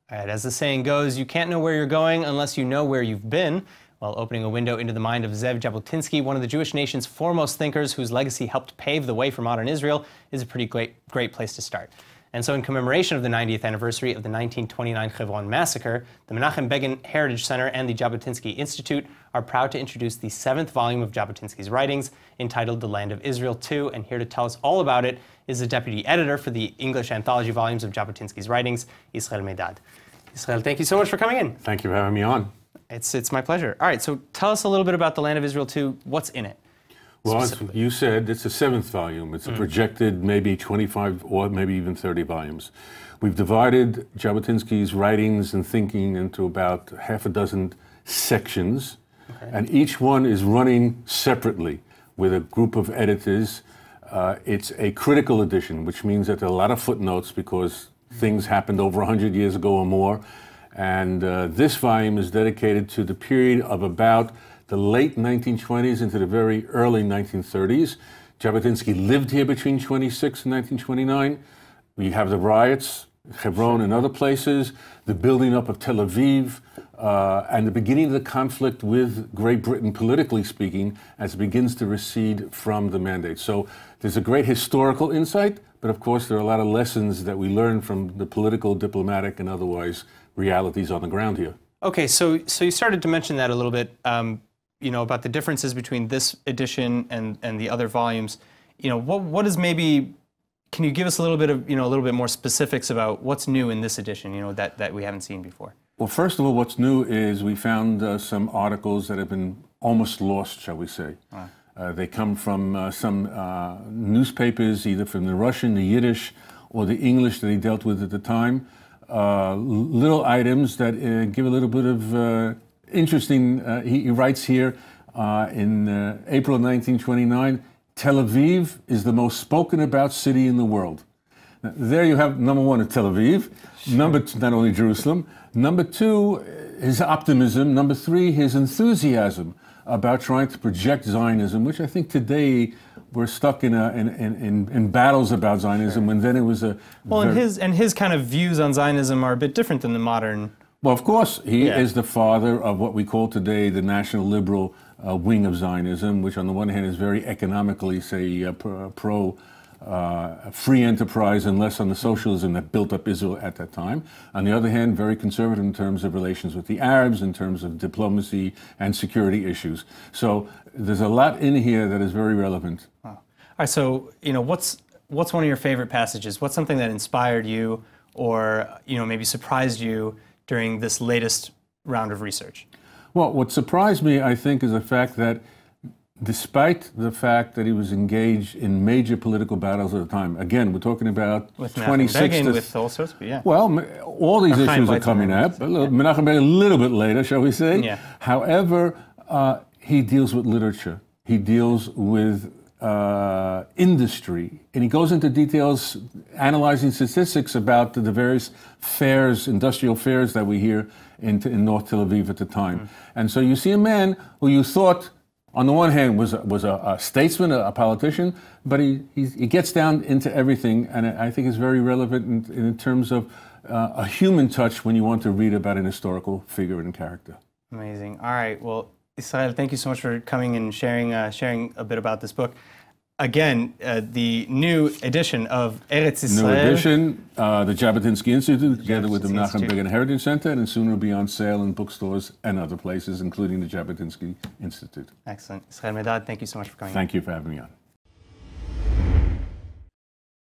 All right, as the saying goes, you can't know where you're going unless you know where you've been. While opening a window into the mind of Zev Jabotinsky, one of the Jewish nation's foremost thinkers whose legacy helped pave the way for modern Israel, is a pretty great place to start. And so in commemoration of the 90th anniversary of the 1929 Hebron massacre, the Menachem Begin Heritage Center and the Jabotinsky Institute are proud to introduce the 7th volume of Jabotinsky's writings, entitled The Land of Israel II, and here to tell us all about it is the deputy editor for the English anthology volumes of Jabotinsky's writings, Yisrael Medad. Yisrael, thank you so much for coming in. Thank you for having me on. It's my pleasure. All right, so tell us a little bit about The Land of Israel II. What's in it? Well, as you said, it's a 7th volume. It's a projected maybe 25 or maybe even 30 volumes. We've divided Jabotinsky's writings and thinking into about half a dozen sections, and each one is running separately with a group of editors. It's a critical edition, which means that there are a lot of footnotes because things happened over 100 years ago or more. And this volume is dedicated to the period of about the late 1920s into the very early 1930s. Jabotinsky lived here between 26 and 1929. We have the riots, Hebron and other places, the building up of Tel Aviv, and the beginning of the conflict with Great Britain, politically speaking, as it begins to recede from the mandate. So there's a great historical insight, but of course there are a lot of lessons that we learn from the political, diplomatic, and otherwise realities on the ground here. Okay, so you started to mention that a little bit, you know, about the differences between this edition and the other volumes. You know, what is maybe, can you give us a little bit of, you know, a little bit more specifics about what's new in this edition, you know, that we haven't seen before? Well, first of all, what's new is we found some articles that have been almost lost, shall we say. They come from some newspapers, either from the Russian, the Yiddish, or the English that he dealt with at the time. Little items that give a little bit of interesting, he writes here in April 1929, Tel Aviv is the most spoken about city in the world. Now, there you have number one, Tel Aviv, number two, not only Jerusalem, number two, his optimism, number three, his enthusiasm about trying to project Zionism, which I think today we're stuck in battles about Zionism, when then it was a... Well, and his kind of views on Zionism are a bit different than the modern... Well, of course, he is the father of what we call today the national liberal wing of Zionism, which on the one hand is very economically, say, pro free enterprise and less on the socialism that built up Israel at that time. On the other hand, very conservative in terms of relations with the Arabs, in terms of diplomacy and security issues. So there's a lot in here that is very relevant. Wow. All right, so, you know, what's one of your favorite passages? What's something that inspired you or, you know, maybe surprised you during this latest round of research? Well, what surprised me, I think, is the fact that despite the fact that he was engaged in major political battles at the time, again, we're talking about with 26 Begin, with all sorts of, yeah. Well, all these issues are coming up. Menachem Begin a little bit later, shall we say. Yeah. However, he deals with literature. He deals with industry, and he goes into details analyzing statistics about the various fairs, industrial fairs that we hear in North Tel Aviv at the time. And so you see a man who you thought, on the one hand, was a statesman, a politician, but he gets down into everything, and I think it's very relevant in terms of a human touch when you want to read about an historical figure and character. Amazing. All right. Well, Yisrael, thank you so much for coming and sharing a bit about this book. Again, the new edition of Eretz Yisrael. New edition, the Jabotinsky Institute, together with the Menachem Begin Heritage Center, and soon will be on sale in bookstores and other places, including the Jabotinsky Institute. Excellent. Yisrael Medad, thank you so much for coming. Thank you for having me on.